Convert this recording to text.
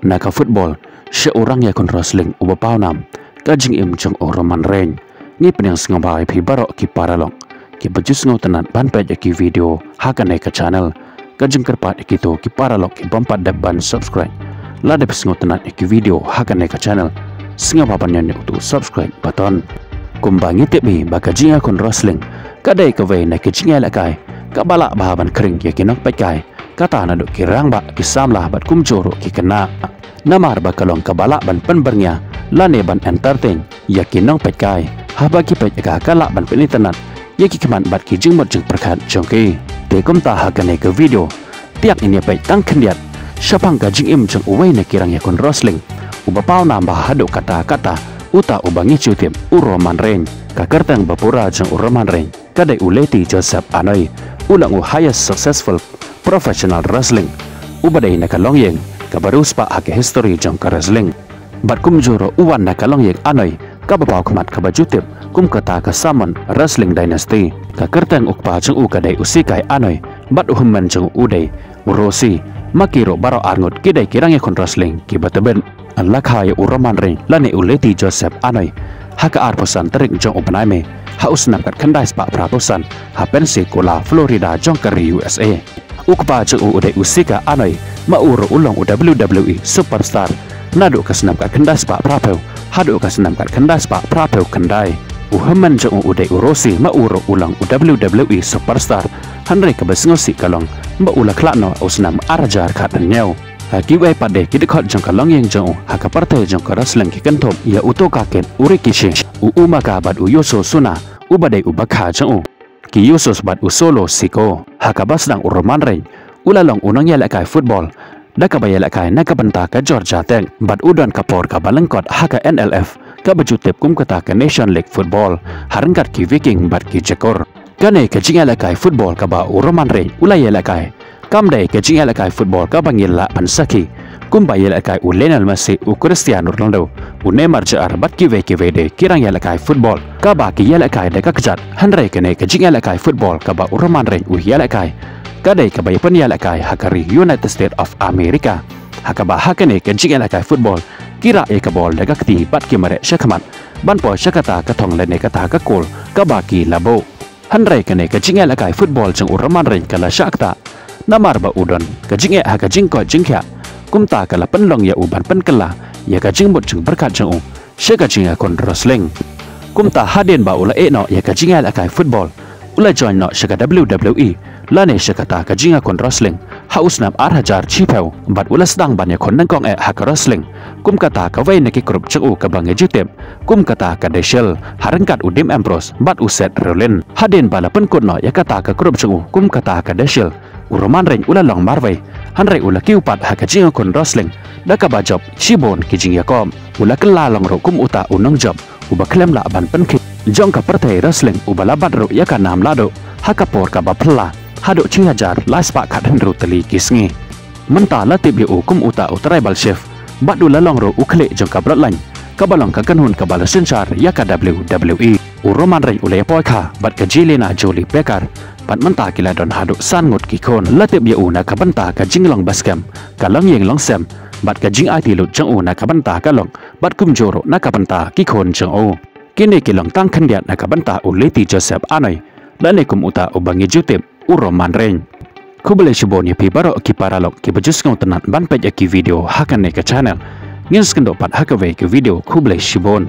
naka football seorang ya kon wrestling uba paunam kajing im jong Roman Reigns ngi penyang sengabai pi barok ki paralong ki bejus ngau tenan ban pej ki video hakane ka channel kajing kerpat ki to ki paralong ki bampat dap ban subscribe la dap ngau tenan ki video hakane ka channel singa papan nyan tu subscribe button kumbangi tebi bakajing kon wrestling kadai ka ve na ki jinga la kai ka bala bahaban kering ya ki nok pej kai kata na do ki rang ba ki samlah bat kum joro ki kena namar bakalong kabala ban penbernya lane ban entertain yakin nong pekai haba ki peka kala ban penitanan yaki keman bat ki jingmot jing perkat jongki tekom ta hakane ke video tiak ini pek tang kendiat syapang ka jing im jong uwei ne kirang yakon wrestling uba pau nambah hado kata-kata uta ubangi cutim Roman Reigns ka kertang bapura jong Roman Reigns kadai uleti Joseph Anoi ulang highest successful professional wrestling ubadai na kalong yeng kabarus pa hake history jong ka wrestling bat kum joro uwan na kalong yeng Anoi kababaw kamat kabajutip kum kata ka summon wrestling dynasty ka kertang ukpa jong ukadai usikai Anoi bat uhman jong udai urosi makiro baro arngot kidai kirang yakon wrestling kibataben alakhaya Roman Reigns lane uleti Joseph Anoi haka arposan terik jong upanai me haus namkat kandai spa praposan ha Pensacola Florida jong ka USA ukpa jong udai usika Anoi mauro ulong WWE superstar nado kasenamkat kendas pak prapeu hado kasenamkat kendas pak prapeu kendai uhaman jong udai urosi mauro ulang WWE superstar hanre kabesngosi kalong maula klakno usnam arajar katanyau hakiwai pade kidekot jong kalong yang jong hakaparte jong wrestling kikentom ya uto kaket urikishi umaka bad uyoso suna ubadai ubakha jong ki yosos bad usolo siko hakabasdang Roman Reigns ulalong unang yalakai football daka bayalakai nakabanta ka Georgia Tech bat udon kapor ka balengkot haka NLF ka bajutip kum kata ka Nation League football harengkat ki Viking bat ki Jekor kane ka jingalakai football ka ba Roman Reigns ulayalakai kamdai ka jingalakai football ka bangila pansaki kum bayalakai Lionel Messi Cristiano Ronaldo Neymar Jr bat ki VKVD kirang yalakai football ka ba ki yalakai daka kejat hanre kane ka jingalakai football ka ba Roman Reigns yalakai kadai kabay penyalakai hakari United States of America hakaba hakane kenjing alakai football kira kabol daga kti bat kimare syakamat banpo syakata katong lene kata kakul kabaki labo hanrai kane kenjing alakai football jeng Roman Reigns kala syakta namar ba udon kenjing haka jingko jingkya kumta kala penlong ya uban penkela ya kajing mut jeng berkat jeng syakajing akon wrestling kumta hadin ba ula no ya kajing alakai football ula join no syaka WWE lane syakata kajinga kon wrestling haus nam arhajar chipeu bat ulas dang banyak kon nangkong hak wrestling kum kata ka wei neki grup ceu ka bange jutem kum kata ka Deshel harengkat udim Ambrose bat uset Rollin hadin bala penkut no ya kata ka grup ceu kum kata ka Deshel Roman Reigns ulalong marwei hanrei ula kiupat hak kajinga kon wrestling daka bajob shibon kijing yakom ula kelalong ro kum uta unang job uba klem la ban penkit jong ka pertai wrestling ubala bat ro ya ka nam lado hakapor ka bapla hado cihajar las pak kaden ruteli kisngi menta latib yu kum uta tribal chef badu lalong ro ukle jong kabrat lain kabalong kakanhun kabala senchar ya ka WWE Roman Reigns ule poika bat ka Jelena Jolie Becker pat menta kila don hado sangut kikon latib yu na kabanta ka jinglong baskem kalong yeng long sem bat ka jing IT lut jong na kabanta kalong bat kum joro na kabanta kikon jong kini kilong tang kendiat na kabanta uleti Joseph Anoi lane kum uta ubangi jutip Roman Reigns kubele shibon yapi baro ki paralok ki bajus ngau tenat ban pej ki video hakan ne ka channel ngin skendo pat hakawe ki video kubele shibon